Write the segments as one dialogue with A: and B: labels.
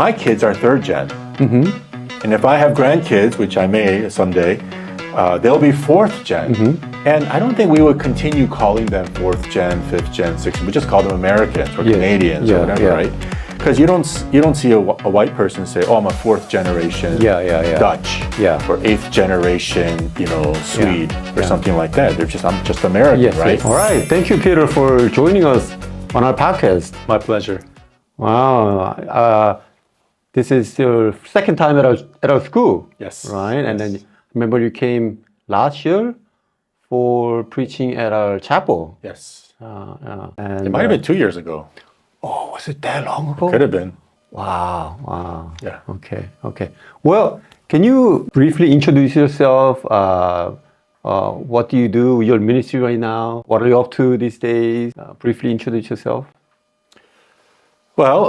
A: my kids are third gen.
B: Mm-hmm.
A: And if I have grandkids, which I may someday, they'll be fourth gen.
B: Mm-hmm.
A: And I don't think we would continue calling them fourth gen, fifth gen, sixth gen. We just call them Americans or Canadians or whatever, right? Because you don't see a white person say, "Oh, I'm a fourth generation Dutch or eighth generation, Swede or something like that." I'm just American, right?
B: Yes. All right. Thank you, Peter, for joining us on our podcast.
A: My pleasure.
B: Wow. This is your second time at our school.
A: Yes.
B: Right?
A: Yes.
B: And then remember you came last year for preaching at our chapel.
A: Yes.
B: And
A: It might have been 2 years ago.
B: Oh, was it that long ago?
A: Could have been.
B: Wow.
A: Yeah.
B: Okay. Well, can you briefly introduce yourself? What do you do? Your ministry right now? What are you up to these days? Briefly introduce yourself.
A: Well,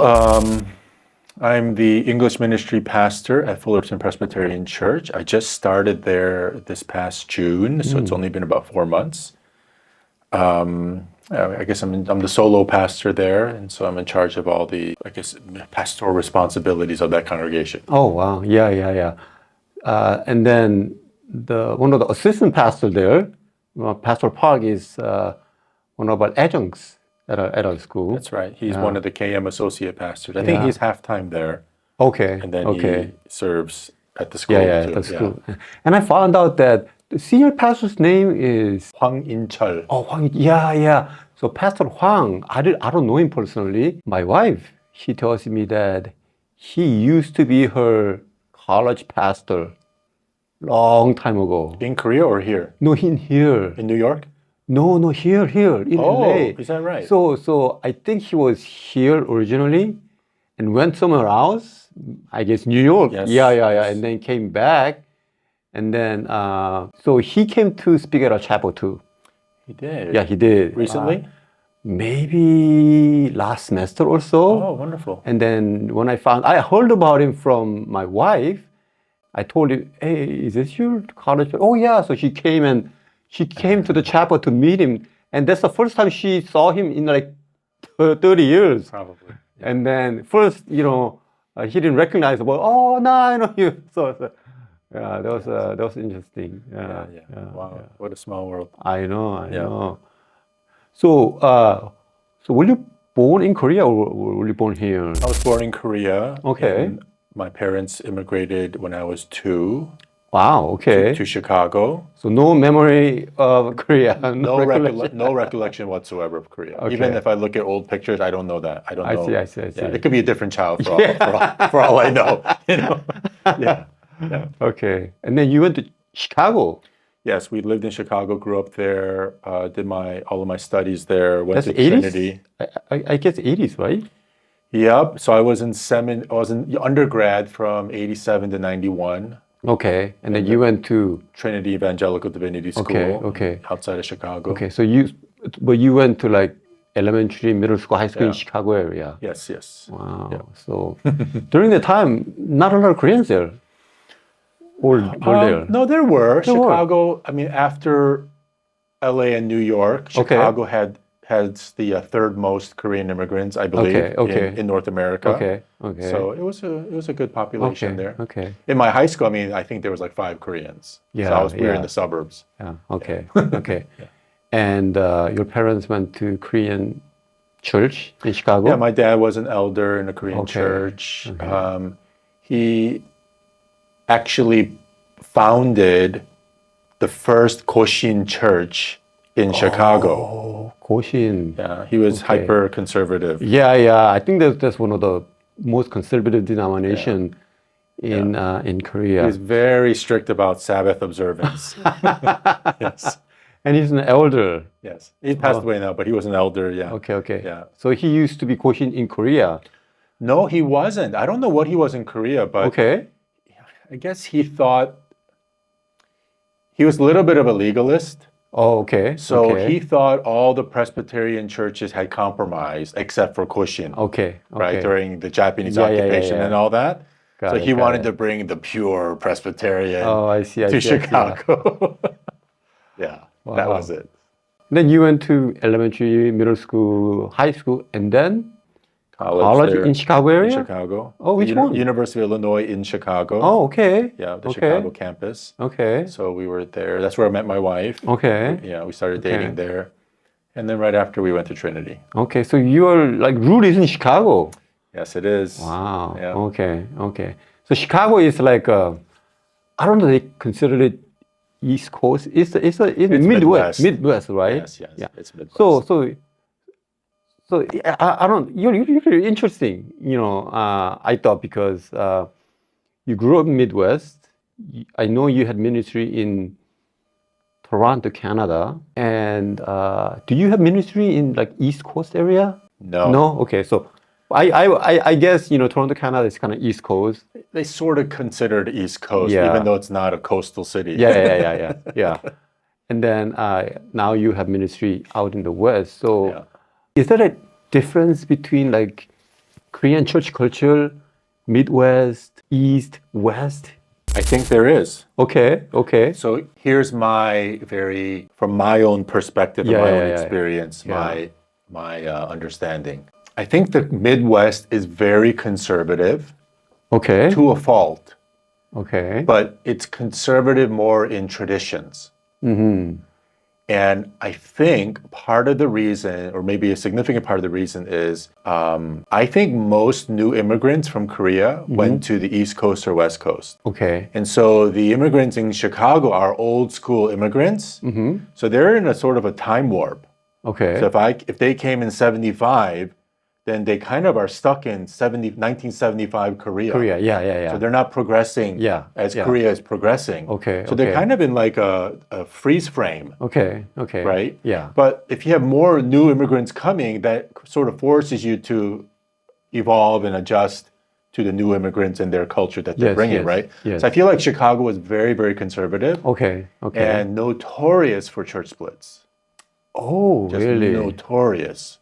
A: I'm the English ministry pastor at Fullerton Presbyterian Church. I just started there this past June, so it's only been about 4 months. I guess I'm the solo pastor there, and so I'm in charge of all the, pastoral responsibilities of that congregation.
B: Oh, wow. Yeah. And then one of the assistant pastors there, Pastor Park, is one of our adjuncts at our school.
A: That's right. He's one of the KM associate pastors. I think he's half-time there.
B: Okay.
A: And then he serves at the school.
B: At the school. And I found out that the senior pastor's name is
A: Hwang In-chul.
B: Oh, Hwang. Yeah. So Pastor Hwang, I don't know him personally. My wife, she tells me that he used to be her college pastor long time ago.
A: In Korea or here?
B: No, in here.
A: In New York?
B: No, here in LA.
A: Is that right?
B: So I think he was here originally and went somewhere else. I guess New York.
A: Yes.
B: Yeah. And then came back. And then, so he came to speak at our chapel too.
A: He did?
B: Yeah, he did.
A: Recently?
B: Maybe last semester or so.
A: Oh, wonderful.
B: And then when I heard about him from my wife, I told him, "Hey, is this your college?" Oh, yeah. So she came to the chapel to meet him. And that's the first time she saw him in like 30 years.
A: Probably.
B: And then first, he didn't recognize, I know you. So yeah, that was interesting. Yeah.
A: Wow, what a small world.
B: I know. So, were you born in Korea or were you born here?
A: I was born in Korea.
B: Okay.
A: And my parents immigrated when I was 2.
B: Wow. Okay.
A: To Chicago.
B: So no memory of Korea.
A: No recollection whatsoever of Korea.
B: Okay.
A: Even if I look at old pictures, I don't know that. I don't know.
B: I see.
A: Yeah, it could be a different child for all I know. Yeah.
B: Okay. And then you went to Chicago.
A: Yes, we lived in Chicago, grew up there, did all of my studies there, went
B: That's
A: to
B: 80s?
A: Trinity.
B: I guess 80s, right?
A: Yep. So I was in undergrad from 87 to 91.
B: Okay. And then you went to
A: Trinity Evangelical Divinity School.
B: Okay.
A: Outside of Chicago.
B: Okay. So you went to like elementary, middle school, high school in Chicago area.
A: Yes.
B: Wow. Yeah. So during the time, not a lot of Koreans there. Or were there?
A: No, there were. Chicago, after LA and New York, Chicago has the third most Korean immigrants, I believe, in North America.
B: Okay.
A: So it was a good population there.
B: Okay.
A: In my high school, I think there was like 5 Koreans.
B: Yeah.
A: So we were in the suburbs.
B: Yeah. Okay. Okay. And your parents went to Korean church in Chicago?
A: Yeah, my dad was an elder in a Korean church.
B: Okay.
A: He actually founded the first Koshin church in Chicago.
B: Oh, Koshin.
A: Yeah, he was hyper conservative.
B: Yeah. I think that's one of the most conservative denomination in Korea.
A: He was very strict about Sabbath observance. Yes.
B: And he's an elder.
A: Yes. He passed away now, but he was an elder, yeah.
B: Okay.
A: Yeah.
B: So he used to be Koshin in Korea.
A: No, he wasn't. I don't know what he was in Korea, but I guess he thought he was a little bit of a legalist.
B: Oh, okay.
A: So he thought all the Presbyterian churches had compromised except for Koshin.
B: Okay.
A: Right, during the Japanese occupation and all that. So he wanted to bring the pure Presbyterian to Chicago. Yeah, that was it.
B: Then you went to elementary, middle school, high school, and then College
A: there
B: in Chicago area?
A: in Chicago.
B: Oh, which one?
A: University of Illinois in Chicago.
B: Oh, okay.
A: Yeah, the
B: Okay.
A: Chicago campus.
B: Okay.
A: So we were there. That's where I met my wife.
B: Okay.
A: We started dating there. And then right after we went to Trinity.
B: Okay, so your like root is in Chicago.
A: Yes, it is.
B: Wow.
A: Yeah.
B: Okay. Okay. So Chicago is like I don't know. They consider it East Coast. It's Midwest. Midwest, right?
A: Yes.
B: Yeah.
A: It's Midwest.
B: So I don't. You're really interesting. I thought because you grew up in Midwest. I know you had ministry in Toronto, Canada, and do you have ministry in like East Coast area?
A: No.
B: No. Okay. So I guess Toronto, Canada is kind of East Coast.
A: They sort of consider it East Coast, even though it's not a coastal city.
B: Yeah. And then now you have ministry out in the West. So is there a difference between like Korean church culture, Midwest, East, West?
A: I think there is.
B: Okay.
A: So here's from my own perspective and my own experience, my understanding. I think the Midwest is very conservative.
B: Okay.
A: To a fault.
B: Okay.
A: But it's conservative more in traditions.
B: Mm-hmm.
A: And I think part of the reason, or maybe a significant part of the reason is, I think most new immigrants from Korea went to the East Coast or West Coast.
B: Okay.
A: And so the immigrants in Chicago are old school immigrants. Mm-hmm. So they're in a sort of a time warp.
B: Okay.
A: So if they came in 75, then they kind of are stuck in 1975 Korea.
B: Yeah.
A: So they're not progressing as Korea is progressing.
B: Okay.
A: So they're kind of in like a freeze frame.
B: Okay.
A: Right?
B: Yeah.
A: But if you have more new immigrants coming, that sort of forces you to evolve and adjust to the new immigrants and their culture that they're bringing, right?
B: Yes.
A: So I feel like Chicago was very, very conservative.
B: Okay.
A: And notorious for church splits.
B: Oh,
A: Just
B: really?
A: Notorious.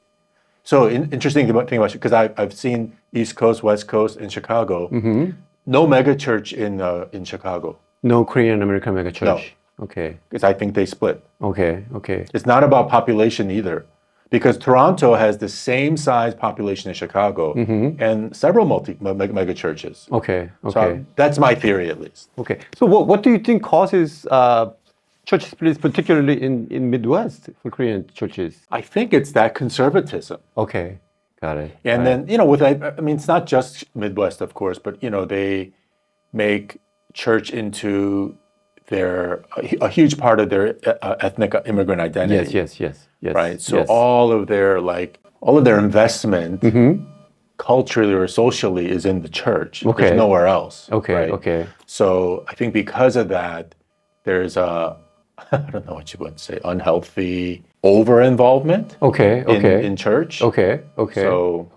A: So interesting thing about it, because I've seen East Coast, West Coast, in Chicago. Mm-hmm. No mega church in Chicago.
B: No Korean American mega church.
A: No.
B: Okay.
A: Because I think they split.
B: Okay.
A: It's not about population either, because Toronto has the same size population as Chicago and several mega churches.
B: Okay.
A: So that's my theory, at least.
B: Okay. So what do you think causes church splits, particularly in Midwest for Korean churches?
A: I think it's that conservatism.
B: Okay, got it.
A: And then, it's not just Midwest, of course, but, they make church into a huge part of their ethnic immigrant identity.
B: Yes.
A: Right? So all of their investment, culturally or socially, is in the church.
B: Okay.
A: There's nowhere else.
B: Okay.
A: So I think because of that, there's I don't know what you would say, unhealthy over-involvement in church.
B: Okay.
A: So,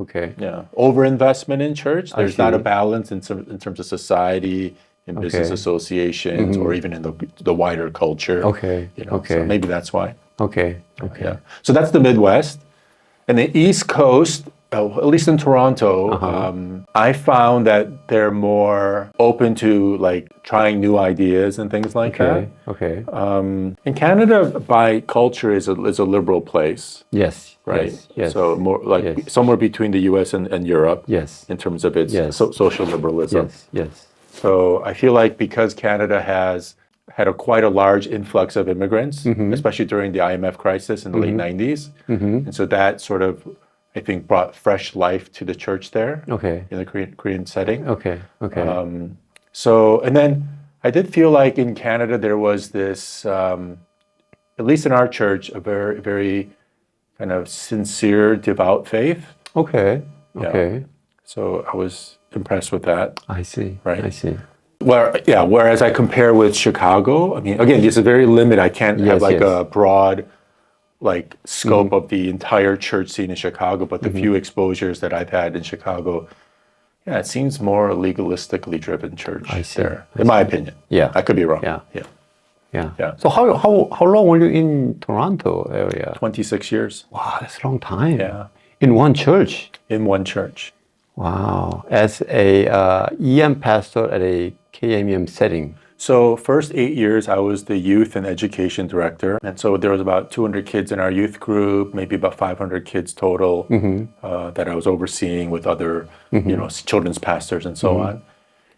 A: over-investment in church. There's not a balance in terms of society, in business associations, or even in the wider culture.
B: Okay.
A: So maybe that's why.
B: Okay.
A: Yeah. So that's the Midwest. And the East Coast, at least in Toronto, I found that they're more open to like trying new ideas and things like that.
B: Okay.
A: And Canada, by culture, is a liberal place.
B: Yes.
A: Right.
B: Yes.
A: So more like somewhere between the U.S. and Europe.
B: Yes.
A: In terms of its social liberalism.
B: Yes.
A: So I feel like because Canada has had quite a large influx of immigrants, especially during the IMF crisis in the late 90s, and so that sort of, I think, brought fresh life to the church there. Okay. In the Korean setting.
B: Okay.
A: So, and then I did feel like in Canada there was this, at least in our church, a very, very kind of sincere, devout faith.
B: Okay.
A: So I was impressed with that.
B: I see.
A: Right.
B: I see.
A: Whereas I compare with Chicago, I mean, again, this is very limited. I can't have a broad scope of the entire church scene in Chicago, but the few exposures that I've had in Chicago, it seems more legalistically driven church there, in my opinion.
B: Yeah.
A: I could be wrong.
B: Yeah. So how long were you in Toronto area?
A: 26 years.
B: Wow, that's a long time.
A: Yeah.
B: In one church?
A: In one church.
B: Wow. As a EM pastor at a KMEM setting.
A: So first 8 years, I was the youth and education director. And so there was about 200 kids in our youth group, maybe about 500 kids total that I was overseeing with other, children's pastors and so on.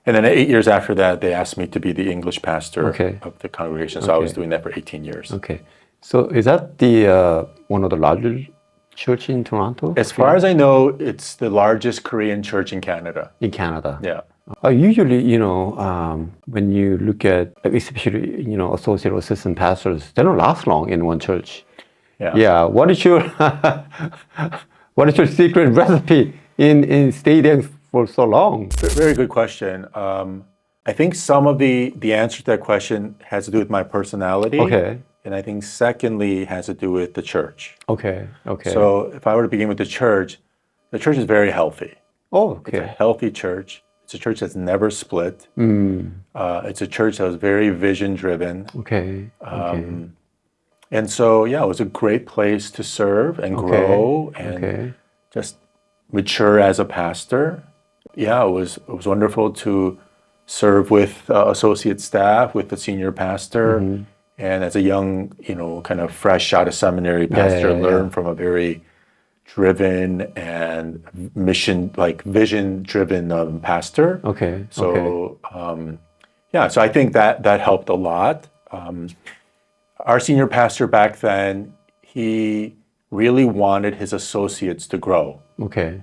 A: And then 8 years after that, they asked me to be the English pastor of the congregation. So I was doing that for 18 years.
B: Okay. So is that the one of the largest church in Toronto?
A: As far as I know, it's the largest Korean church in Canada.
B: In Canada?
A: Yeah.
B: Usually, when you look at, especially, associate or assistant pastors, they don't last long in one church.
A: Yeah.
B: Yeah. What is your secret recipe in staying there for so long?
A: Very good question. I think some of the answer to that question has to do with my personality.
B: Okay.
A: And I think secondly has to do with the church.
B: Okay. Okay.
A: So if I were to begin with the church is very healthy.
B: Oh,
A: It's a
B: okay.
A: healthy church. It's a church that's never split. It's a church that was very vision driven.
B: Okay.
A: And so, yeah, it was a great place to serve and grow and just mature as a pastor. Yeah, it was wonderful to serve with associate staff, with the senior pastor, and as a young, kind of fresh out of seminary pastor, learn from a very driven and vision-driven pastor.
B: Okay.
A: So, so I think that helped a lot. Our senior pastor back then, he really wanted his associates to grow.
B: Okay.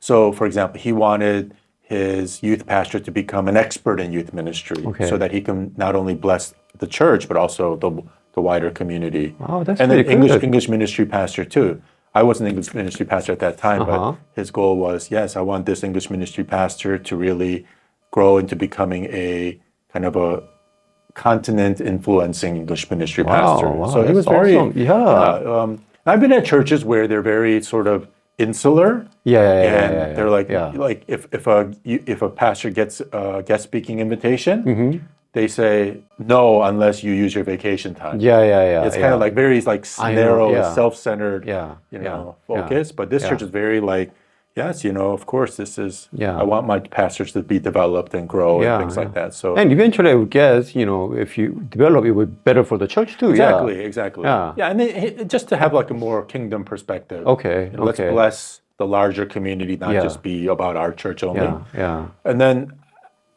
A: So, for example, he wanted his youth pastor to become an expert in youth ministry so that he can not only bless the church, but also the wider community.
B: Oh, that's
A: and
B: pretty
A: then
B: good.
A: English ministry pastor too. I wasn't English ministry pastor at that time, but his goal was, yes, I want this English ministry pastor to really grow into becoming a kind of a continent influencing English ministry pastor.
B: Wow,
A: So he was
B: that's
A: very,
B: awesome. Yeah.
A: I've been at churches where they're very sort of insular. And they're like if a pastor gets a guest speaking invitation, they say no unless you use your vacation time. It's kind of like very narrow, self-centered, focus. But this church is very like, yes, of course, this is. I want my pastors to be developed and grow and things like that. So
B: and eventually, I would guess, if you develop, it would be better for the church too.
A: Exactly.
B: Yeah.
A: And then, just to have like a more kingdom perspective.
B: Okay.
A: Let's bless the larger community, not just be about our church only. And then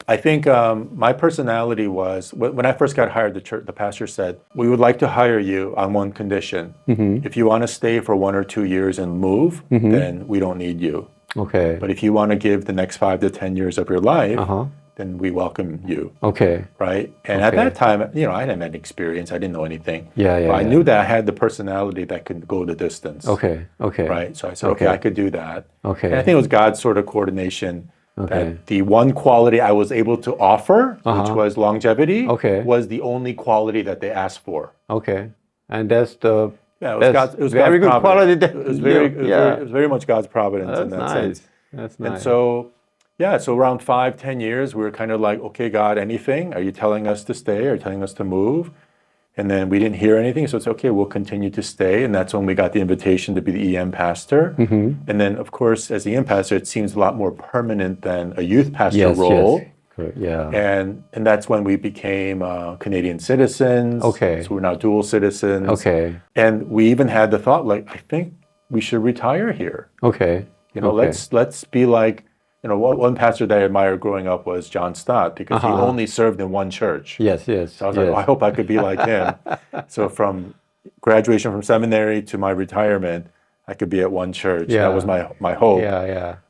A: I think my personality was, when I first got hired, the pastor said, we would like to hire you on one condition. If you want to stay for 1 or 2 years and move, then we don't need you.
B: Okay.
A: But if you want to give the next 5 to 10 years of your life, then we welcome you.
B: Okay.
A: Right? And at that time, I didn't have any experience. I didn't know anything. But I knew that I had the personality that could go the distance.
B: Okay.
A: Right? So I said, okay, I could do that.
B: Okay.
A: And I think it was God's sort of coordination. That the one quality I was able to offer, which was longevity, was the only quality that they asked for.
B: Okay. And that's the
A: it was
B: very
A: God's
B: good quality.
A: It was very much God's providence in that sense.
B: That's nice.
A: And so, so around 5-10 years, we were kind of like, okay, God, anything? Are you telling us to stay? Are you telling us to move? And then we didn't hear anything, so it's okay, we'll continue to stay. And that's when we got the invitation to be the EM pastor. And then, of course, as the EM pastor, it seems a lot more permanent than a youth pastor role.
B: Yeah.
A: And that's when we became Canadian citizens.
B: Okay.
A: So we're now dual citizens.
B: Okay.
A: And we even had the thought, I think we should retire here.
B: Okay.
A: Let's be like, one pastor that I admired growing up was John Stott, because he only served in one church.
B: Yes.
A: So I was like, I hope I could be like him. So from graduation from seminary to my retirement, I could be at one church. That was my hope.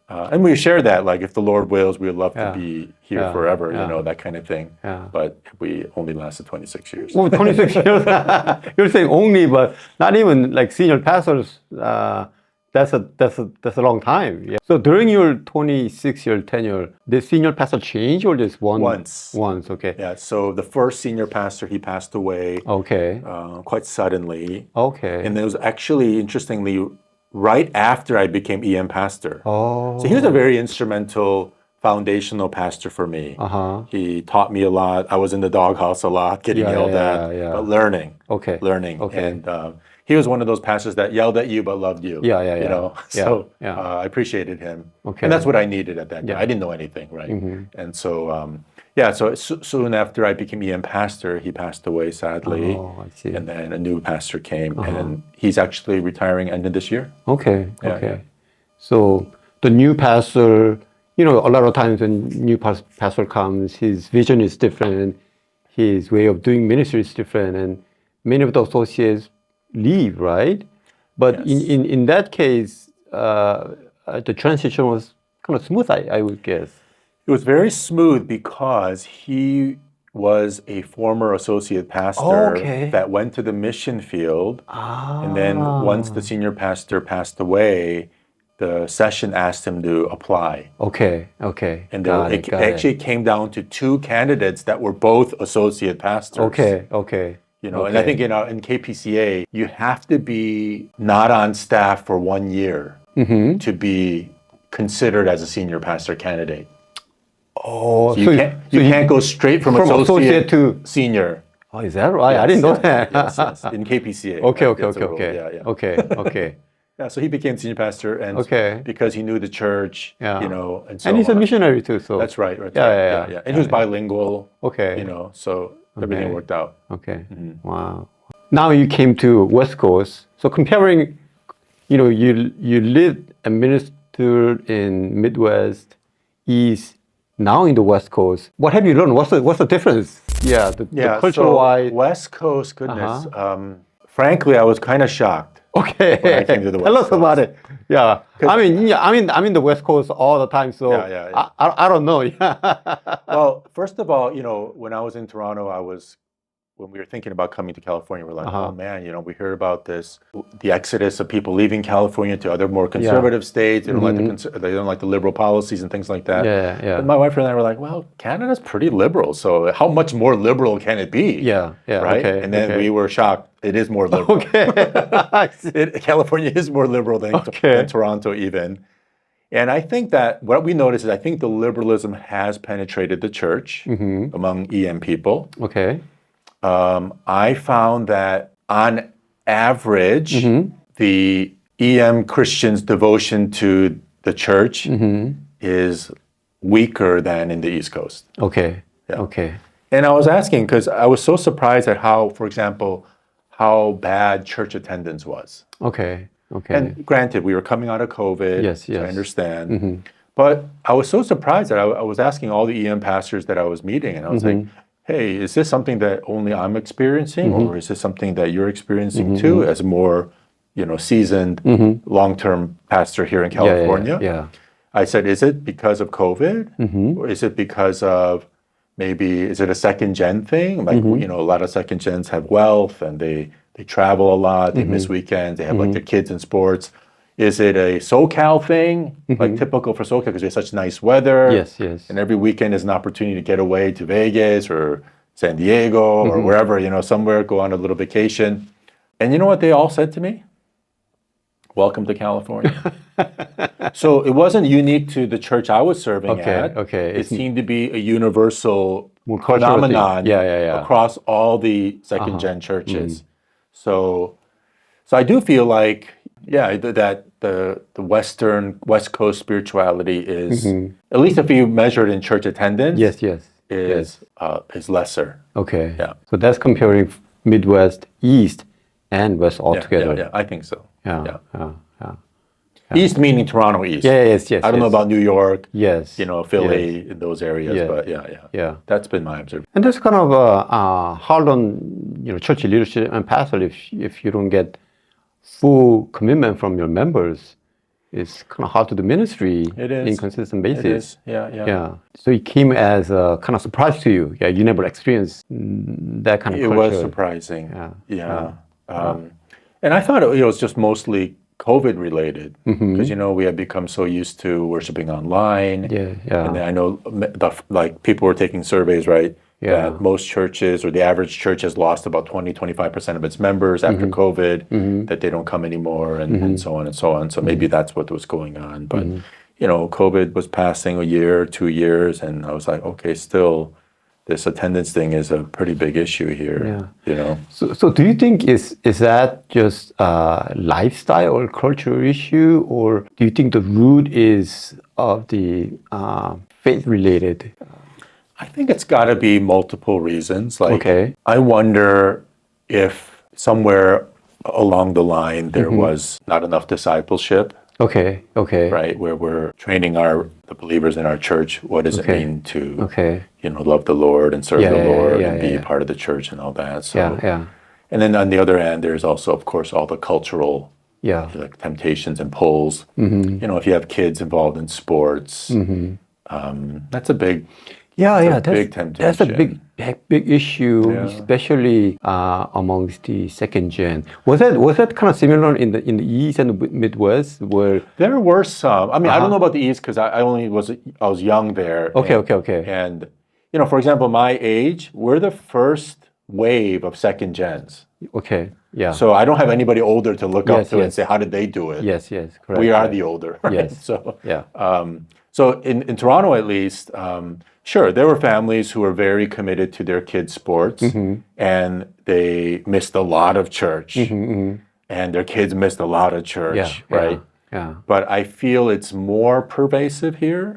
A: And we shared that, if the Lord wills, we would love to be here forever, that kind of thing. But we only lasted 26 years.
B: Well, 26 years. You're saying only, but not even senior pastors. That's a long time. Yeah. So during your 26-year tenure, the senior pastor change or just one? Once. Okay.
A: Yeah. So the first senior pastor, he passed away.
B: Okay.
A: Quite suddenly.
B: Okay.
A: And it was actually, interestingly, right after I became EM pastor.
B: Oh.
A: So he was a very instrumental, foundational pastor for me. He taught me a lot. I was in the doghouse a lot, getting yelled at, but learning.
B: Okay.
A: Learning. Okay. And he was one of those pastors that yelled at you but loved you. I appreciated him. Okay. And that's what I needed at that time. I didn't know anything, right? And so Yeah, so soon after I became EM pastor, he passed away sadly.
B: Oh, I see.
A: And then a new pastor came, and he's actually retiring end of this year.
B: Okay,
A: Yeah,
B: okay.
A: yeah.
B: So the new pastor, a lot of times when new pastor comes, his vision is different, his way of doing ministry is different, and many of the associates leave, right? But
A: Yes.
B: in that case, the transition was kind of smooth, I would guess.
A: It was very smooth because he was a former associate pastor
B: Okay.
A: that went to the mission field.
B: Ah.
A: And then once the senior pastor passed away, the session asked him to apply.
B: Okay.
A: And
B: Got
A: it
B: it.
A: actually came down to two candidates that were both associate pastors.
B: Okay.
A: And I think in KPCA, you have to be not on staff for 1 year to be considered as a senior pastor candidate.
B: Oh,
A: So you can't go straight from associate
B: to
A: senior.
B: Oh, is that right? I didn't know that.
A: Yes. In KPCA.
B: Okay.
A: That's a rule. Yeah.
B: Okay.
A: Yeah, so he became senior pastor, and
B: Okay.
A: because he knew the church,
B: Yeah.
A: and so
B: And he's a
A: on.
B: missionary too, so.
A: That's right.
B: Yeah.
A: And he was bilingual.
B: Okay.
A: So everything worked out.
B: Okay. Wow. Now you came to West Coast. So comparing, you lived and ministered in Midwest, East, now in the West Coast. What have you learned? What's the difference? Yeah, the cultural wise.
A: West Coast, goodness. Frankly, I was kind of shocked.
B: Okay.
A: When I came to the
B: Tell
A: West
B: us
A: Coast.
B: about it. Yeah. I'm in the West Coast all the time, so
A: Yeah.
B: I don't know.
A: Well, first of all, when I was in Toronto, when we were thinking about coming to California, we're like, oh man, we hear about the exodus of people leaving California to other more conservative states. They don't like the liberal policies and things like that.
B: Yeah.
A: But my wife and I were like, well, Canada's pretty liberal, so how much more liberal can it be?
B: Yeah.
A: Right?
B: Okay,
A: and then we were shocked. It is more liberal.
B: Okay.
A: California is more liberal than Toronto even. And I think that what we noticed is I think the liberalism has penetrated the church among EM people.
B: Okay.
A: I found that on average, the EM Christians' devotion to the church is weaker than in the East Coast.
B: Okay.
A: Yeah.
B: Okay.
A: And I was asking because I was so surprised at how, for example, how bad church attendance was.
B: Okay.
A: And granted, we were coming out of COVID,
B: Yes.
A: so I understand. But I was so surprised that I was asking all the EM pastors that I was meeting, and I was like, hey, is this something that only I'm experiencing, or is this something that you're experiencing too, as a more, seasoned, long-term pastor here in California?
B: Yeah.
A: I said, is it because of COVID, or is it because of is it a second gen thing? Like, a lot of second gens have wealth and they travel a lot, they miss weekends, they have like their kids in sports. Is it a SoCal thing, like typical for SoCal because there's such nice weather?
B: Yes.
A: And every weekend is an opportunity to get away to Vegas or San Diego or wherever, somewhere, go on a little vacation. And you know what they all said to me? Welcome to California. So it wasn't unique to the church I was serving at.
B: Okay.
A: It seemed to be a universal
B: cultural
A: phenomenon
B: thing. Yeah.
A: across all the second-gen churches. So I do feel like, that the West Coast spirituality is, at least if you measure it in church attendance, is lesser.
B: Okay.
A: Yeah.
B: So that's comparing Midwest, East, and West altogether.
A: Yeah, I think so.
B: Yeah.
A: East meaning Toronto East.
B: Yes.
A: I don't know about New York.
B: Yes.
A: Philly, in those areas, but
B: Yeah.
A: That's been my observation.
B: And that's kind of hard on church leadership and pastor if you don't get full commitment from your members. It's kind of hard to do ministry in consistent basis.
A: It is. Yeah.
B: So it came as a kind of surprise to you. Yeah, you never experienced that kind of culture.
A: It was surprising. Yeah. And I thought it was just mostly COVID related because we had become so used to worshiping online.
B: Yeah.
A: And then I know people were taking surveys, right?
B: Yeah.
A: That most churches or the average church has lost about 20-25% of its members after COVID, that they don't come anymore and so on and so on. So maybe that's what was going on. But COVID was passing a year, 2 years, and I was like, okay, still this attendance thing is a pretty big issue here.
B: So do you think is that just a lifestyle or cultural issue, or do you think the root is of the faith related?
A: I think it's got to be multiple reasons. Like,
B: Okay.
A: I wonder if somewhere along the line there was not enough discipleship.
B: Okay. Okay.
A: Right, where we're training the believers in our church. What does it mean to, love the Lord and serve the Lord and be a part of the church and all that. So, and then on the other hand, there's also, of course, all the cultural like temptations and pulls. If you have kids involved in sports, that's a big big temptation.
B: That's a big issue, especially amongst the second gen. Was that kind of similar in the East and the Midwest, where
A: there were some? I mean, I don't know about the East because I was young there.
B: Okay.
A: And for example, my age, we're the first wave of second gens.
B: Okay. Yeah.
A: So I don't have anybody older to look up to and say, how did they do it?
B: Yes. Correct.
A: We are the older. Right?
B: Yes.
A: So so in Toronto, at least, sure, there were families who were very committed to their kids' sports, and they missed a lot of church, and their kids missed a lot of church, right?
B: Yeah.
A: But I feel it's more pervasive here,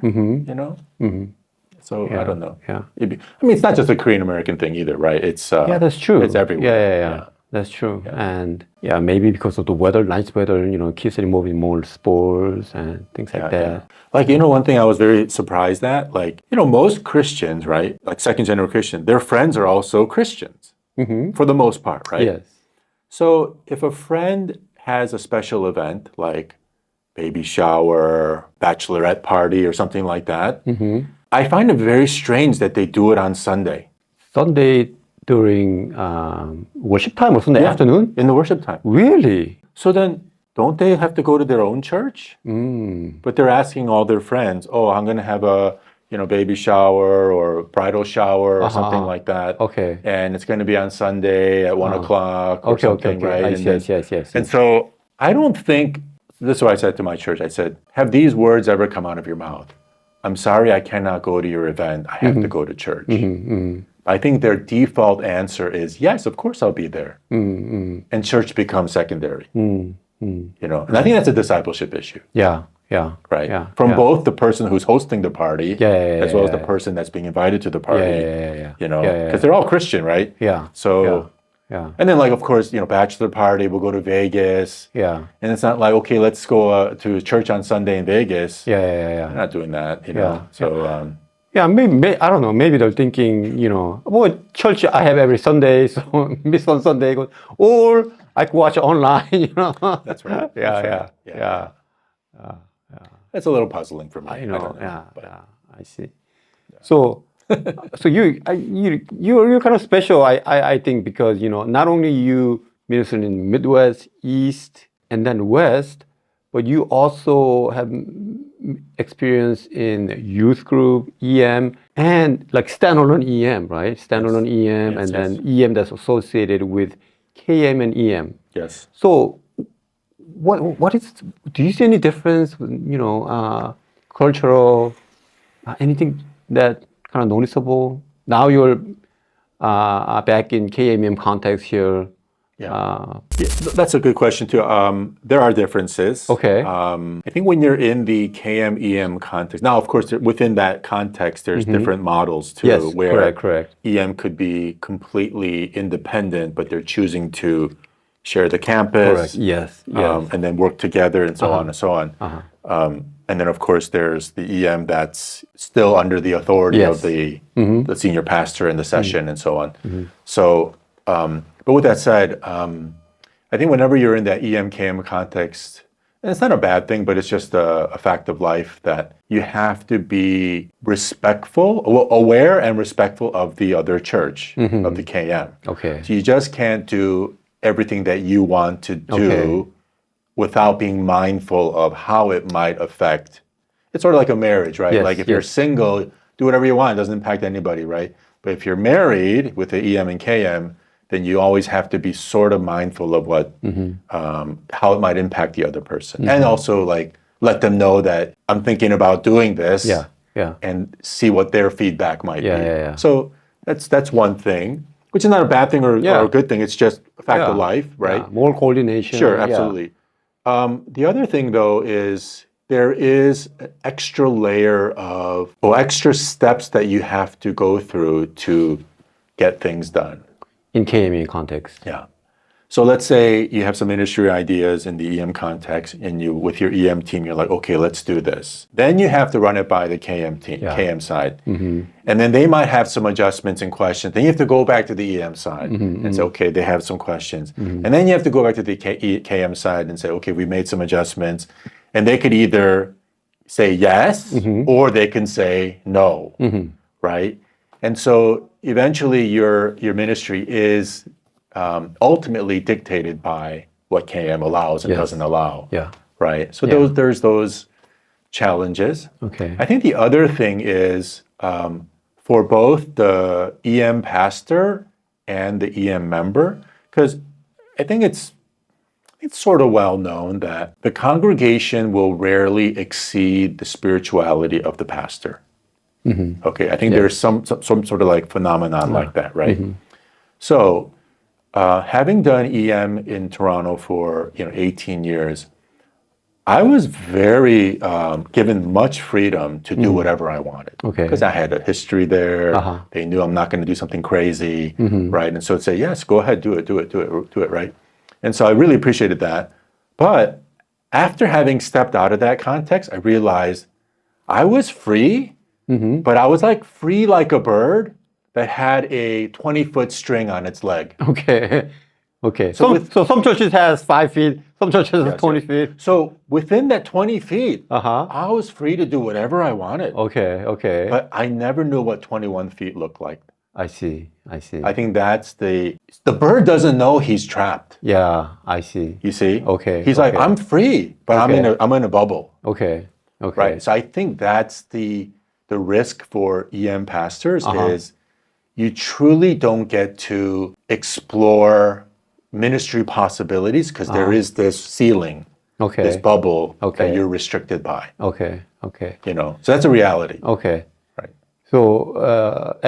A: So I don't know.
B: Yeah.
A: It's not just a Korean American thing either, right? It's
B: that's true.
A: It's everywhere.
B: Yeah. That's true. Yeah. And maybe because of the weather, nice weather, kids are involved in more sports and things like that.
A: Yeah. Like, one thing I was very surprised at, like, most Christians, right? Like second generation Christian, their friends are also Christians for the most part, right?
B: Yes.
A: So if a friend has a special event like baby shower, bachelorette party or something like that, I find it very strange that they do it on Sunday.
B: Sunday during worship time or Sunday afternoon?
A: In the worship time.
B: Really?
A: So then, don't they have to go to their own church? But they're asking all their friends, I'm going to have a baby shower or bridal shower or something like that.
B: Okay.
A: And it's going to be on Sunday at 1 o'clock or something, right?
B: I see, yes.
A: And so I don't think, this is what I said to my church. I said, have these words ever come out of your mouth? I'm sorry, I cannot go to your event. I have to go to church. I think their default answer is, yes, of course I'll be there. And church becomes secondary. And I think that's a discipleship issue.
B: Yeah.
A: Right?
B: Yeah.
A: From both the person who's hosting the party as well as the person that's being invited to the party. Because they're all Christian, right?
B: Yeah.
A: So, and then, like, of course, bachelor party, we'll go to Vegas.
B: Yeah.
A: And it's not like, okay, let's go to church on Sunday in Vegas.
B: Yeah.
A: We're not doing that, So,
B: maybe I don't know. Maybe they're thinking, church I have every Sunday, so miss on Sunday, or I could watch it online.
A: That's right.
B: Yeah.
A: That's a little puzzling for me.
B: I know. I see. So you're kind of special, I think, because not only you minister in Midwest, East, and then West, but you also have experience in youth group, EM, and like standalone EM, right? Standalone EM, and then EM that's associated with KM and EM.
A: Yes.
B: So, what is? Do you see any difference? Cultural, anything that kind of noticeable? Now you're back in KMEM context here.
A: That's a good question too. There are differences.
B: Okay.
A: I think when you're in the KM-EM context, now of course within that context there's different models too.
B: Yes,
A: where
B: correct.
A: EM could be completely independent, but they're choosing to share the campus.
B: Correct. Yes.
A: And then work together and so on and so on. And then of course there's the EM that's still under the authority of the senior pastor in the session and so on. So. But with that said, I think whenever you're in that EM-KM context, and it's not a bad thing, but it's just a fact of life that you have to be aware and respectful of the other church, of the KM.
B: Okay.
A: So you just can't do everything that you want to do without being mindful of how it might affect. It's sort of like a marriage, right?
B: Yes,
A: like if you're single, do whatever you want. It doesn't impact anybody, right? But if you're married with the EM and KM, then you always have to be sort of mindful of what, how it might impact the other person. And also like let them know that I'm thinking about doing this and see what their feedback might be. So that's one thing, which is not a bad thing or a good thing. It's just a fact of life, right?
B: More coordination.
A: Sure, absolutely. The other thing though is there is an extra layer of, or extra steps that you have to go through to get things done.
B: In KME context.
A: Yeah. So let's say you have some industry ideas in the EM context, and you, with your EM team, you're like, okay, let's do this. Then you have to run it by the KM team, KM side. And then they might have some adjustments and questions. Then you have to go back to the EM side and say, okay, they have some questions. And then you have to go back to the KM side and say, okay, we made some adjustments. And they could either say yes, or they can say no, right? And so eventually your ministry is ultimately dictated by what KM allows and doesn't allow. Right. So there's those challenges.
B: Okay.
A: I think the other thing is for both the EM pastor and the EM member, because I think it's sort of well known that the congregation will rarely exceed the spirituality of the pastor. Okay. I think there's some sort of like phenomenon like that, right? So having done EM in Toronto for 18 years, I was very given much freedom to do whatever I wanted.
B: Okay.
A: Because I had a history there. They knew I'm not going to do something crazy, right? And so I'd say, yes, go ahead, do it, right? And so I really appreciated that. But after having stepped out of that context, I realized I was free, but I was like free like a bird that had a 20-foot string on its leg.
B: Okay. So some churches has 5 feet, some churches has 20 feet.
A: So within that 20 feet, I was free to do whatever I wanted.
B: Okay.
A: But I never knew what 21 feet looked like.
B: I see.
A: I think that's the bird doesn't know he's trapped.
B: Yeah, I see.
A: You see?
B: Okay.
A: He's like, I'm free, but I'm in a bubble.
B: Okay.
A: Right. So I think that's the risk for EM pastors is you truly don't get to explore ministry possibilities because there is this ceiling, this bubble that you're restricted by.
B: Okay.
A: So that's a reality.
B: Okay.
A: Right.
B: So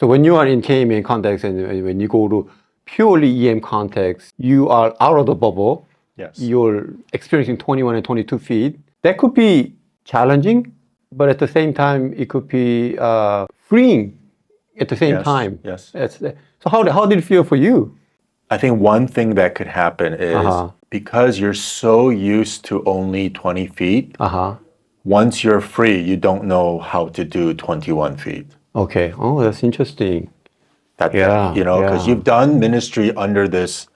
B: so when you are in KME context and when you go to purely EM context, you are out of the bubble.
A: Yes.
B: You're experiencing 21 and 22 feet. That could be challenging, but at the same time, it could be freeing at the same time.
A: Yes.
B: So how did it feel for you?
A: I think one thing that could happen is because you're so used to only 20 feet, once you're free, you don't know how to do 21 feet.
B: Okay. Oh, that's interesting.
A: Because you've done ministry under this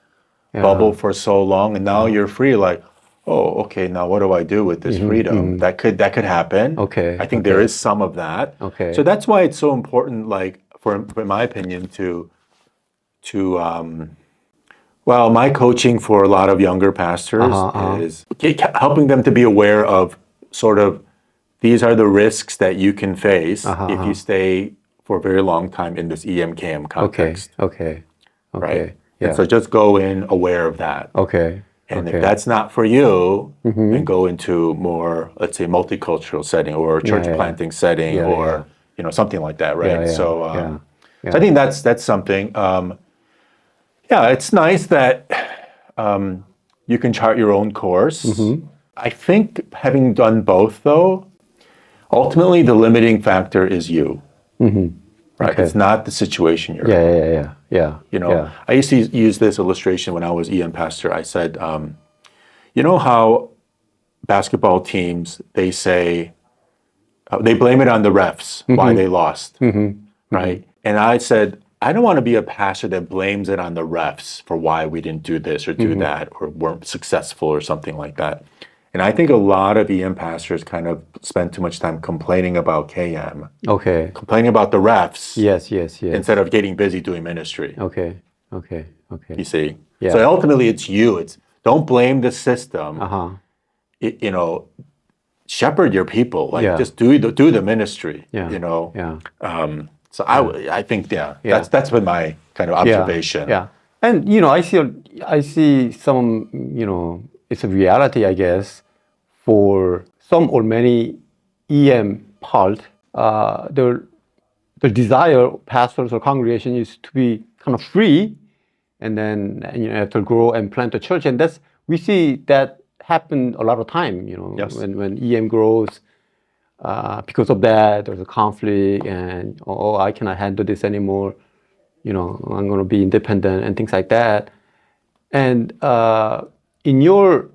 A: bubble for so long, and now you're free. Like, oh, okay, now what do I do with this freedom? That could happen.
B: Okay.
A: I think there is some of that.
B: Okay.
A: So that's why it's so important, like, for my opinion, to my coaching for a lot of younger pastors is helping them to be aware of sort of these are the risks that you can face if you stay for a very long time in this EMKM context.
B: Okay.
A: Right?
B: Yeah.
A: And so just go in aware of that.
B: Okay.
A: And if that's not for you, then go into more, let's say, multicultural setting or church planting setting or something like that, right? So I think that's something. It's nice that you can chart your own course. I think having done both, though, ultimately the limiting factor is you. Right?
B: Okay.
A: It's not the situation you're in.
B: Yeah.
A: I used to use this illustration when I was EM pastor. I said, you know how basketball teams, they say, they blame it on the refs, why they lost, right? And I said, I don't want to be a pastor that blames it on the refs for why we didn't do this or do that or weren't successful or something like that. And I think a lot of EM pastors kind of spend too much time complaining about KM.
B: Okay.
A: Complaining about the refs.
B: Yes.
A: Instead of getting busy doing ministry.
B: Okay.
A: You see?
B: Yeah.
A: So ultimately it's you. Don't blame the system. Shepherd your people. Just do the ministry. So I think that's been my kind of observation.
B: Yeah. And I see some it's a reality, I guess, for some or many EM part. The desire pastors or congregation is to be kind of free, and then have to grow and plant a church, and we see that happen a lot of time,
A: Yes.
B: when EM grows, because of that, there's a conflict and, oh, I cannot handle this anymore. I'm going to be independent and things like that. And in your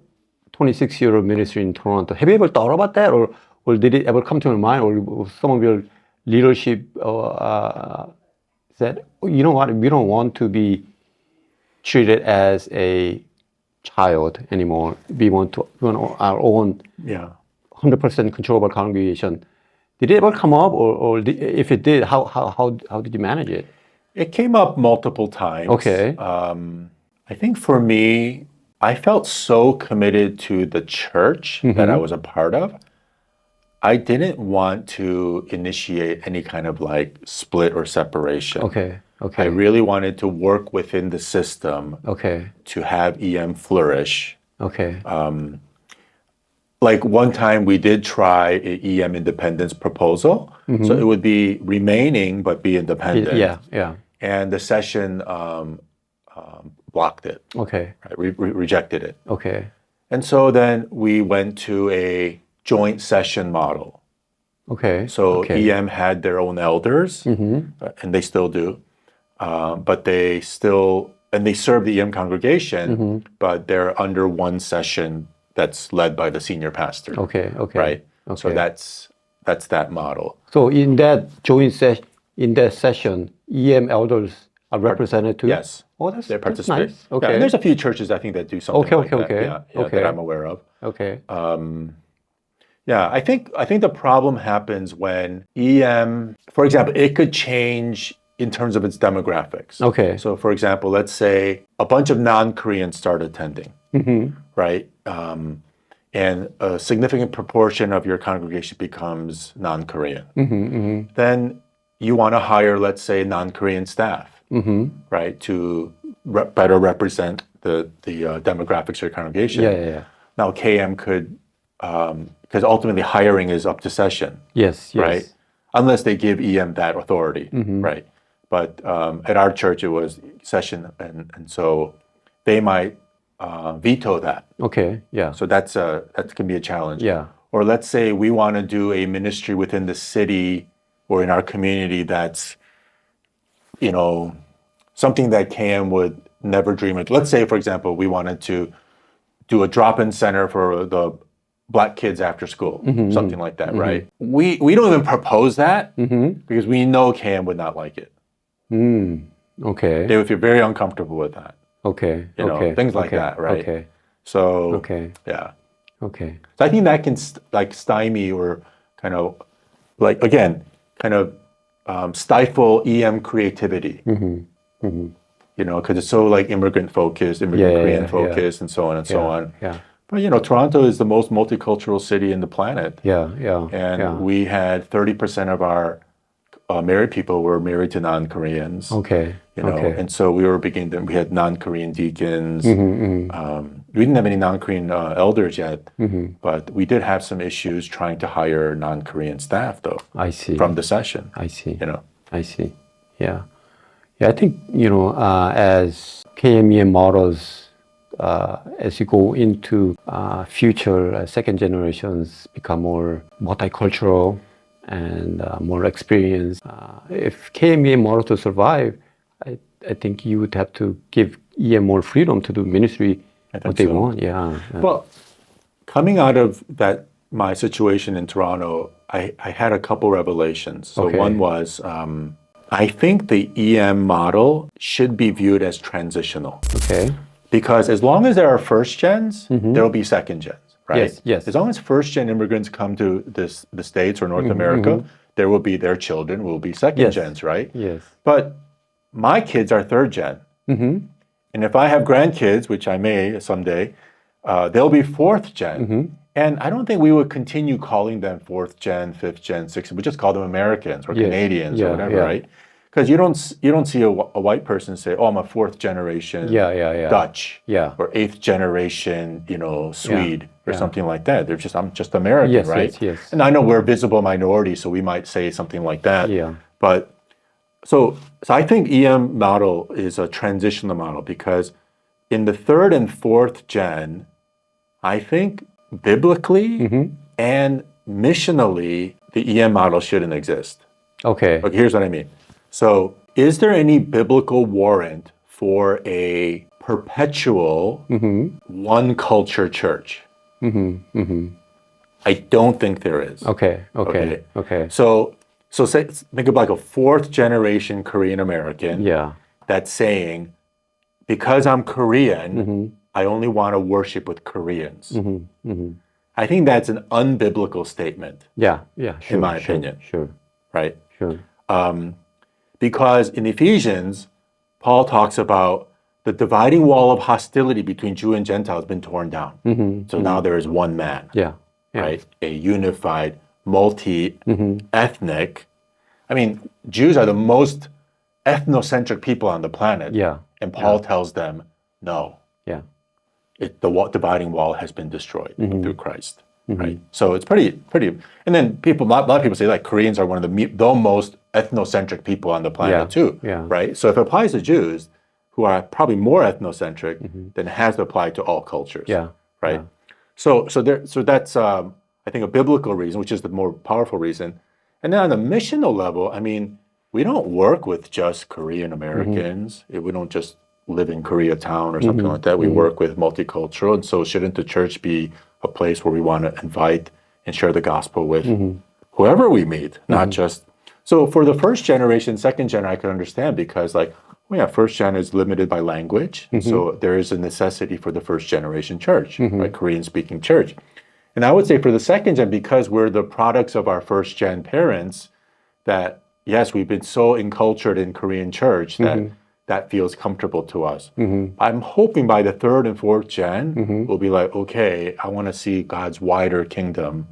B: 26-year of ministry in Toronto, have you ever thought about that, or did it ever come to your mind, or some of your leadership said, oh, you know what, we don't want to be treated as a child anymore. We want our own 100% control of our congregation. Did it ever come up, or if it did, how did you manage it?
A: It came up multiple times.
B: Okay.
A: I think for me, I felt so committed to the church that I was a part of. I didn't want to initiate any kind of like split or separation.
B: Okay.
A: I really wanted to work within the system to have EM flourish.
B: Okay.
A: Like one time we did try a EM independence proposal. So it would be remaining but be independent.
B: Yeah.
A: And the session blocked it.
B: Okay.
A: Right? Rejected it.
B: Okay.
A: And so then we went to a joint session model.
B: Okay.
A: So EM had their own elders, and they still do, but they serve the EM congregation, but they're under one session that's led by the senior pastor.
B: Okay.
A: Right. So that's that model.
B: So in that session, EM elders are represented too?
A: Yes.
B: Oh, that's
A: nice.
B: Okay.
A: Yeah, and there's a few churches I think that do something like that. That I'm aware of.
B: Okay.
A: Yeah, I think the problem happens when EM, for example, it could change in terms of its demographics.
B: Okay.
A: So for example, let's say a bunch of non-Koreans start attending, right? And a significant proportion of your congregation becomes non-Korean. Then you want to hire, let's say, non-Korean staff, right, to better represent the demographics of your congregation.
B: Yeah.
A: Now KM could, because ultimately hiring is up to session.
B: Yes.
A: Right? Unless they give EM that authority, right? But at our church, it was session, and so they might veto that.
B: Okay, yeah.
A: So that can be a challenge.
B: Yeah.
A: Or let's say we want to do a ministry within the city or in our community that's, something that KM would never dream of. Let's say, for example, we wanted to do a drop-in center for the Black kids after school, something like that, right? We don't even propose that because we know KM would not like it.
B: Okay.
A: They would feel very uncomfortable with that.
B: Okay.
A: Things like that, right?
B: Okay.
A: So, yeah.
B: Okay.
A: So I think that can stymie or kind of stifle EM creativity. Because it's so immigrant focused, Korean focused, and so on and so on.
B: Yeah.
A: But Toronto is the most multicultural city in the planet.
B: Yeah.
A: And we had 30% of our married people were married to non-Koreans.
B: Okay.
A: And so we had non-Korean deacons. We didn't have any non-Korean elders yet, but we did have some issues trying to hire non-Korean staff, though.
B: I see.
A: From the session.
B: I see.
A: I
B: see. Yeah. I think, as KMEM models, as you go into future second generations become more multicultural and more experienced, if KMEM model to survive, I think you would have to give EM more freedom to do ministry what they want. Yeah.
A: Well, coming out of my situation in Toronto, I had a couple revelations. So one was, I think the EM model should be viewed as transitional.
B: Okay.
A: Because as long as there are first gens, there will be second gens, right?
B: Yes.
A: As long as first gen immigrants come to the States or North America, there will be their children will be second gens, right?
B: Yes.
A: But my kids are third gen. And if I have grandkids, which I may someday, they'll be fourth gen. And I don't think we would continue calling them fourth gen, fifth gen, sixth gen. We just call them Americans or Canadians or whatever, right? Because you don't see a white person say, "Oh, I'm a fourth generation Dutch or eighth generation, Swede or something like that." They're I'm just American, right?
B: Yes.
A: And I know we're a visible minority, so we might say something like that.
B: Yeah.
A: But so I think EM model is a transitional model because in the third and fourth gen, I think biblically and missionally, the EM model shouldn't exist.
B: Okay.
A: Okay, here's what I mean. So, is there any biblical warrant for a perpetual one culture church? I don't think there is.
B: Okay.
A: So think of like a fourth generation Korean American that's saying, because I'm Korean, I only want to worship with Koreans. I think that's an unbiblical statement.
B: Sure,
A: in my opinion.
B: Sure.
A: Right?
B: Sure.
A: Because in Ephesians, Paul talks about the dividing wall of hostility between Jew and Gentile has been torn down. So now there is one man. Right? A unified, multi-ethnic. I mean, Jews are the most ethnocentric people on the planet. And Paul tells them, no. The dividing wall has been destroyed through Christ. Right? So it's pretty. And then a lot of people say like Koreans are one of the most ethnocentric people on the planet too. Right? So if it applies to Jews, who are probably more ethnocentric, then it has to apply to all cultures. Right? So that's I think a biblical reason, which is the more powerful reason. And then on the missional level, I mean, we don't work with just Korean Americans. We don't just live in Koreatown or something like that. We work with multicultural, and so shouldn't the church be a place where we want to invite and share the gospel with whoever we meet, not just. So for the first generation, second gen, I can understand because first gen is limited by language, so there is a necessity for the first generation church, right? Korean speaking church. And I would say for the second gen, because we're the products of our first gen parents, that yes, we've been so encultured in Korean church that feels comfortable to us. I'm hoping by the third and fourth gen, we'll be like, okay, I want to see God's wider kingdom,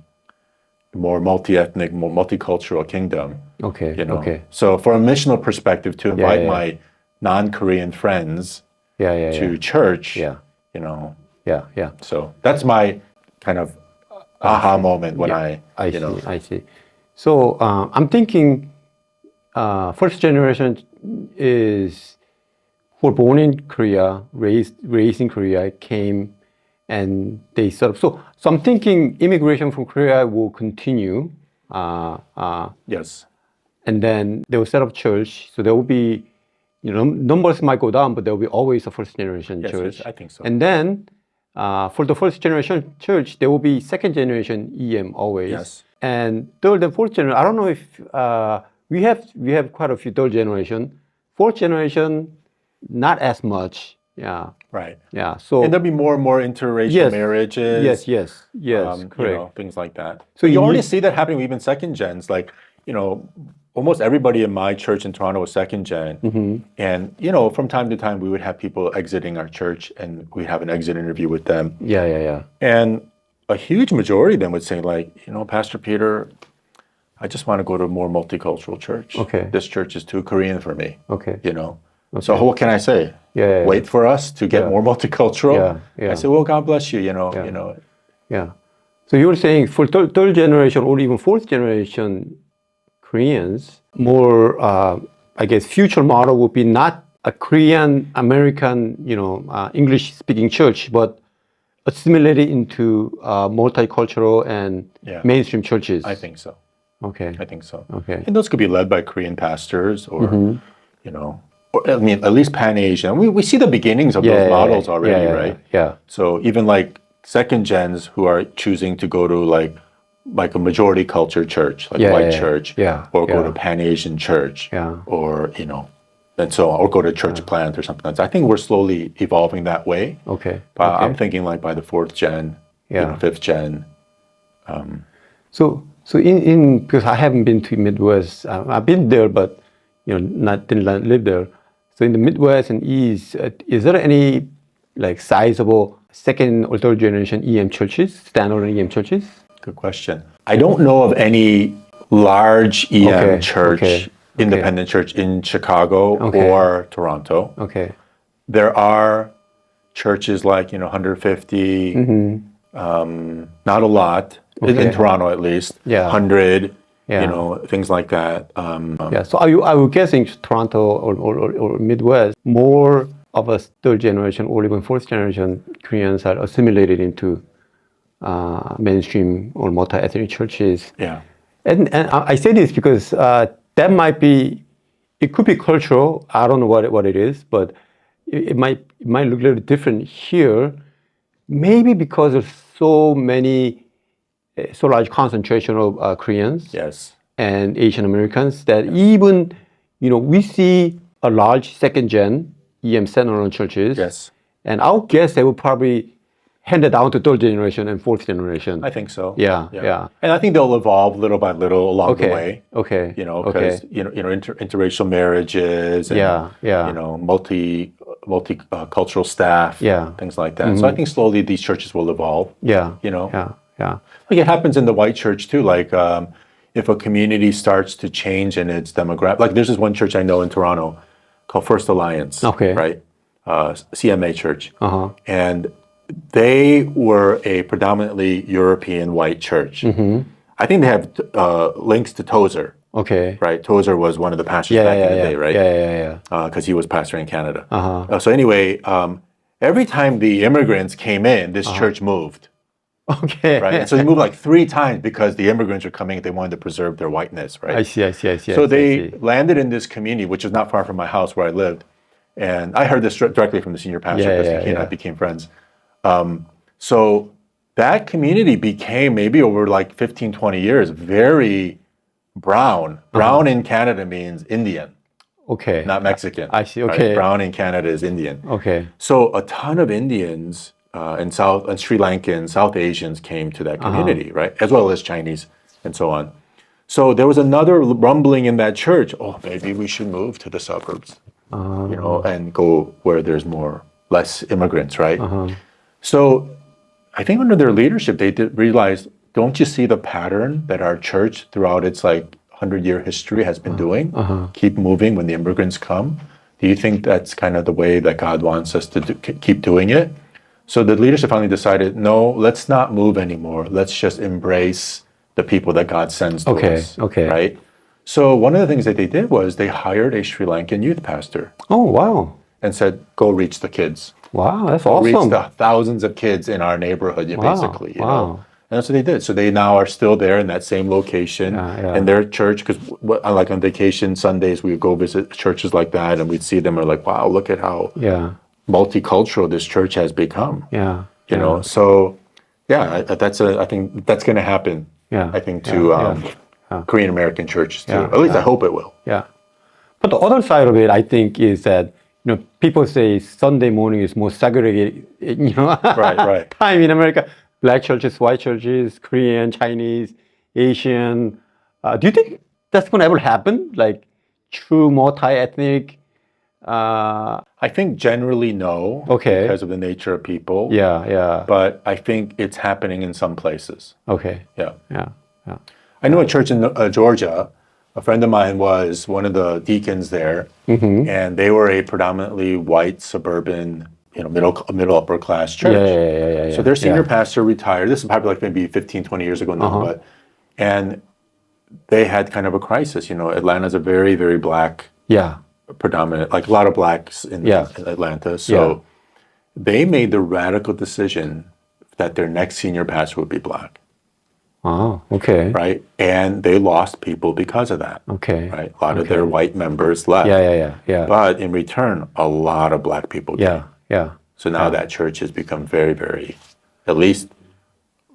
A: more multi-ethnic, more multicultural kingdom.
B: Okay.
A: So from a missional perspective, to invite my non-Korean friends to church, So that's my kind of aha moment when
B: I see. So I'm thinking first generation is who were born in Korea, raised in Korea, came and they sort of so I'm thinking immigration from Korea will continue.
A: Yes.
B: And then they will set up church. So there will be, numbers might go down, but there will be always a first generation church.
A: Yes, I think so.
B: And then for the first generation church, there will be second generation EM always.
A: Yes.
B: And third and fourth generation, I don't know if we have quite a few third generation. Fourth generation, not as much.
A: Right.
B: So
A: and there'll be more and more interracial marriages.
B: Yes. Correct.
A: Things like that.
B: So
A: you already see that happening with even second gens. Like, almost everybody in my church in Toronto was second gen. And, from time to time, we would have people exiting our church and we'd have an exit interview with them. And a huge majority of them would say like, Pastor Peter, I just want to go to a more multicultural church.
B: Okay.
A: This church is too Korean for me.
B: Okay.
A: So what can I say? Wait for us to get more multicultural? I say, well, God bless you,
B: So you were saying for third generation or even fourth generation Koreans, more, I guess, future model would be not a Korean American, English speaking church, but assimilated into multicultural and mainstream churches.
A: I think so.
B: Okay.
A: I think so.
B: Okay.
A: And those could be led by Korean pastors or, or at least Pan-Asian. We see the beginnings of those models already, right? So even like second gens who are choosing to go to like a majority culture church, like white church, or go to Pan-Asian church, or, and so on, or go to church plant or something like that. I think we're slowly evolving that way.
B: Okay.
A: But I'm thinking like by the fourth gen, fifth gen.
B: So in because I haven't been to Midwest, I've been there, but didn't live there. So in the Midwest and East, is there any like sizable second or third generation EM churches, standalone EM churches?
A: Good question. I don't know of any large EM church, independent church in Chicago or Toronto.
B: Okay.
A: There are churches like 150, not a lot in Toronto at least. 100. Things like that.
B: So I would guess in Toronto or Midwest, more of a third generation or even fourth generation Koreans are assimilated into mainstream or multi-ethnic churches.
A: Yeah.
B: And I say this because that might be, it could be cultural. I don't know what it is, but it might look a little different here. Maybe because there's so large concentration of Koreans.
A: Yes.
B: And Asian Americans that even, we see a large second gen EM standalone churches.
A: Yes.
B: And I'll guess they will probably hand it down to third generation and fourth generation.
A: I think so.
B: Yeah.
A: And I think they'll evolve little by little along the way.
B: Okay.
A: Because interracial marriages and multicultural staff, things like that. So I think slowly these churches will evolve.
B: Yeah.
A: Like it happens in the white church too. Like if a community starts to change in its demographic, like there's this one church I know in Toronto called First Alliance.
B: Okay.
A: Right. CMA church. And they were a predominantly European white church. I think they have links to Tozer.
B: Okay.
A: Right. Tozer was one of the pastors back in the day, right?
B: Yeah.
A: Because he was pastor in Canada. So anyway, every time the immigrants came in, this church moved.
B: Okay.
A: Right. And so they moved like 3 times because the immigrants were coming. They wanted to preserve their whiteness. Right.
B: I see.
A: So they landed in this community, which was not far from my house where I lived. And I heard this directly from the senior pastor because he and I became friends. So that community became maybe over like 15, 20 years, very brown. Brown in Canada means Indian.
B: Okay.
A: Not Mexican.
B: I see. Okay.
A: Right? Brown in Canada is Indian.
B: Okay.
A: So a ton of Indians and Sri Lankans, South Asians came to that community, right? As well as Chinese and so on. So there was another rumbling in that church. Oh, maybe we should move to the suburbs, and go where there's less immigrants, right? So I think under their leadership, they did realize, don't you see the pattern that our church throughout its 100-year history has been doing? Keep moving when the immigrants come. Do you think that's kind of the way that God wants us to keep doing it? So the leadership finally decided, no, let's not move anymore. Let's just embrace the people that God sends to us.
B: Okay.
A: Right? So one of the things that they did was they hired a Sri Lankan youth pastor.
B: Oh, wow.
A: And said, go reach the kids.
B: Wow, that's awesome.
A: Reach the thousands of kids in our neighborhood, basically. You know? And that's what they did. So they now are still there in that same location. And their church, because like on vacation Sundays, we would go visit churches like that, and we'd see them. We're like, wow, look at how multicultural this church has become. You know, so I think that's going to happen. I think to Korean American churches too. At least I hope it will.
B: But the other side of it, I think, is that people say Sunday morning is more segregated.
A: Right.
B: Time in America, black churches, white churches, Korean, Chinese, Asian. Do you think that's going to ever happen? Like true multi-ethnic?
A: I think generally no.
B: Okay.
A: Because of the nature of people. But I think it's happening in some places.
B: Okay.
A: Yeah.
B: I
A: know a church in Georgia. A friend of mine was one of the deacons there, and they were a predominantly white suburban, middle upper class church. So their senior pastor retired. This is probably like maybe 15, 20 years ago now, and they had kind of a crisis. Atlanta's a very, very black. Predominant, like a lot of blacks in Atlanta. So they made the radical decision that their next senior pastor would be black.
B: Oh, okay.
A: Right? And they lost people because of that.
B: Okay.
A: Right? A lot of their white members left.
B: Yeah.
A: But in return, a lot of black people came. So now that church has become very, very, at least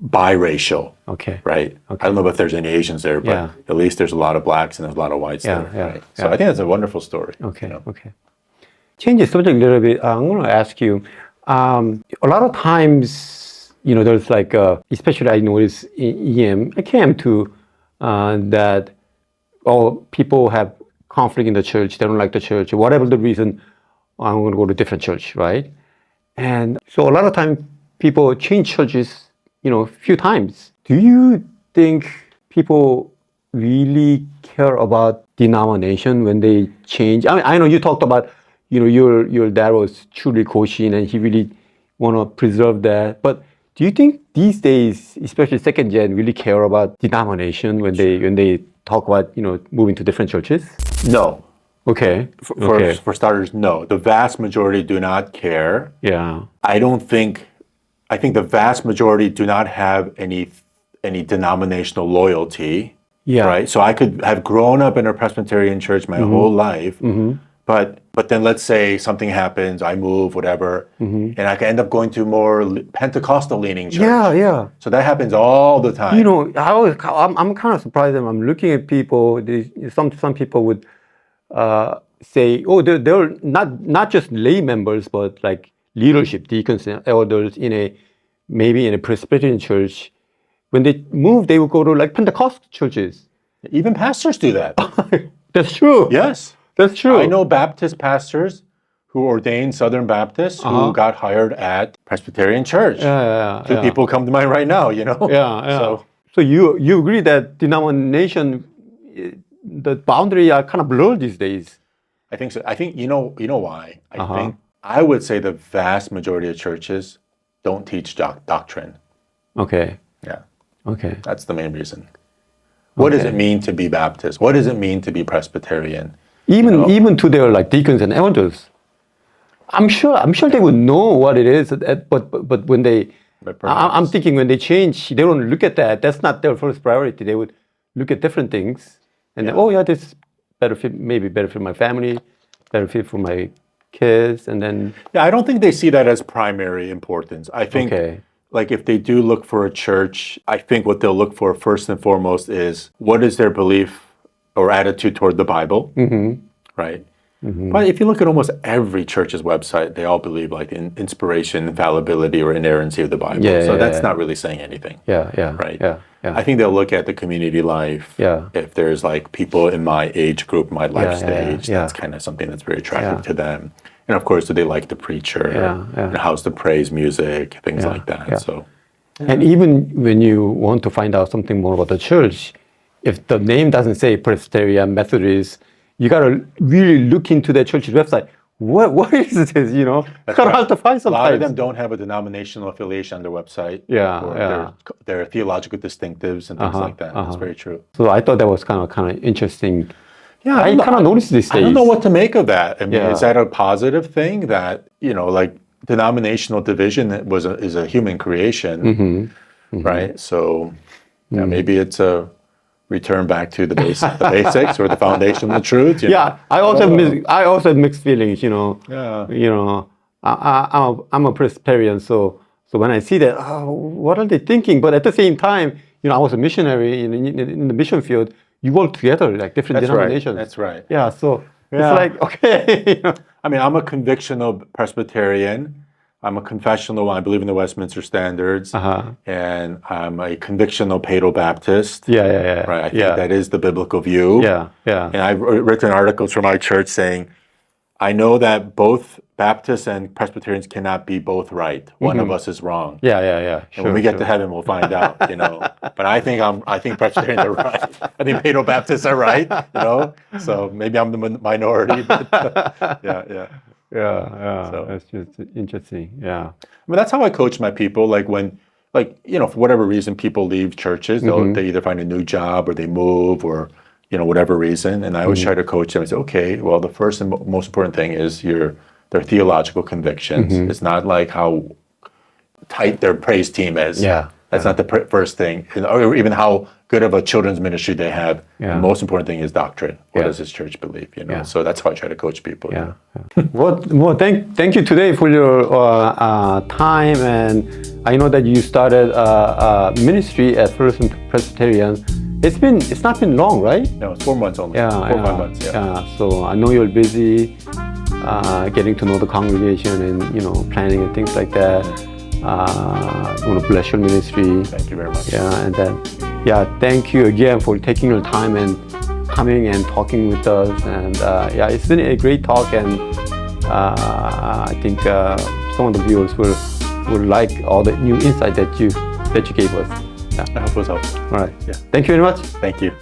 A: biracial.
B: Okay.
A: Right? I don't know if there's any Asians there, but at least there's a lot of blacks and there's a lot of whites there. Right? So I think that's a wonderful story.
B: Okay. Change the subject a little bit. I'm going to ask you, a lot of times, there's like, especially I notice in EM, I came to that people have conflict in the church. They don't like the church. Whatever the reason, I'm going to go to a different church, right? And so a lot of time people change churches, a few times. Do you think people really care about denomination when they change? I mean, I know you talked about, your dad was truly Koshin and he really want to preserve that. But do you think these days, especially second gen, really care about denomination when they talk about, moving to different churches?
A: No.
B: Okay.
A: For starters, no. The vast majority do not care.
B: Yeah.
A: I don't think I think the vast majority do not have any denominational loyalty.
B: Yeah.
A: Right. So I could have grown up in a Presbyterian church my whole life, but then let's say something happens, I move, whatever, and I can end up going to more Pentecostal leaning church.
B: Yeah.
A: So that happens all the time.
B: You know, I'm kind of surprised that I'm looking at people. Some people would say, oh, they're not just lay members, but like leadership, deacons and elders maybe in a Presbyterian church. When they move, they would go to like Pentecostal churches.
A: Even pastors do that.
B: That's true.
A: Yes.
B: That's true.
A: I know Baptist pastors who ordained Southern Baptists who got hired at Presbyterian church. Two people come to mind right now, you know?
B: Yeah. So you agree that denomination, the boundary are kind of blurred these days?
A: I think so. I think, you know why? I would say the vast majority of churches don't teach doctrine.
B: Okay.
A: Yeah.
B: Okay.
A: That's the main reason. What does it mean to be Baptist? What does it mean to be Presbyterian?
B: Even to their like deacons and elders, I'm sure they would know what it is. But when I'm thinking when they change, they don't look at that. That's not their first priority. They would look at different things, and then, this is better fit for my family, better fit for my kids, and then.
A: Yeah, I don't think they see that as primary importance. I think. Okay. Like if they do look for a church, I think what they'll look for first and foremost is what is their belief or attitude toward the Bible, right? But if you look at almost every church's website, they all believe like in inspiration, infallibility, or inerrancy of the Bible. So that's not really saying anything. Right? I think they'll look at the community life. If there's like people in my age group, my life stage, that's kind of something that's very attractive to them. And of course, do they like the preacher? And how's the praise music? Things like that. So,
B: and even when you want to find out something more about the church, if the name doesn't say Presbyterian, Methodist, you gotta really look into the church's website. What is this? You know, it's kind of hard to find sometimes.
A: A lot of them don't have a denominational affiliation on their website. Or their theological distinctives and things like that. That's very true.
B: So I thought that was kind of interesting. Yeah, I kind of noticed these days.
A: I don't know what to make of that. I mean, is that a positive thing that, like denominational division is a human creation, right? So maybe it's a return back to the basics or the foundation of the truth.
B: I also have mixed feelings. I'm a Presbyterian, so when I see that, what are they thinking? But at the same time, I was a missionary in the mission field. You work together, like different denominations.
A: That's right.
B: Yeah, so it's like, okay.
A: I mean, I'm a convictional Presbyterian. I'm a confessional one. I believe in the Westminster Standards. And I'm a convictional Paedo Baptist.
B: Yeah.
A: Right. I think that is the biblical view.
B: Yeah.
A: And I've written articles for my church saying, I know that both Baptists and Presbyterians cannot be both right. One of us is wrong.
B: Yeah.
A: And when we get to heaven, we'll find out, But I think Presbyterians are right. I think Paedo Baptists are right, So maybe I'm the minority. But yeah.
B: So that's just interesting. Yeah.
A: I mean, that's how I coach my people. Like when, for whatever reason, people leave churches, they either find a new job or they move or, whatever reason. And I always try to coach them and say, okay, well, the first and most important thing is their theological convictions. It's not like how tight their praise team is. That's not the first thing. Or even how good of a children's ministry they have. The most important thing is doctrine. What does this church believe? So that's how I try to coach people.
B: Well, thank you today for your time, and I know that you started a ministry at First Presbyterian. It's not been long, right?
A: No, it's 4 months only. 4 or 5 months.
B: So I know you're busy getting to know the congregation and planning and things like that. I want to bless your ministry.
A: Thank you very much.
B: And then thank you again for taking your time and coming and talking with us. And it's been a great talk, and I think some of the viewers will like all the new insight that you gave us.
A: I hope it was helpful.
B: All right. Thank you very much.
A: Thank you.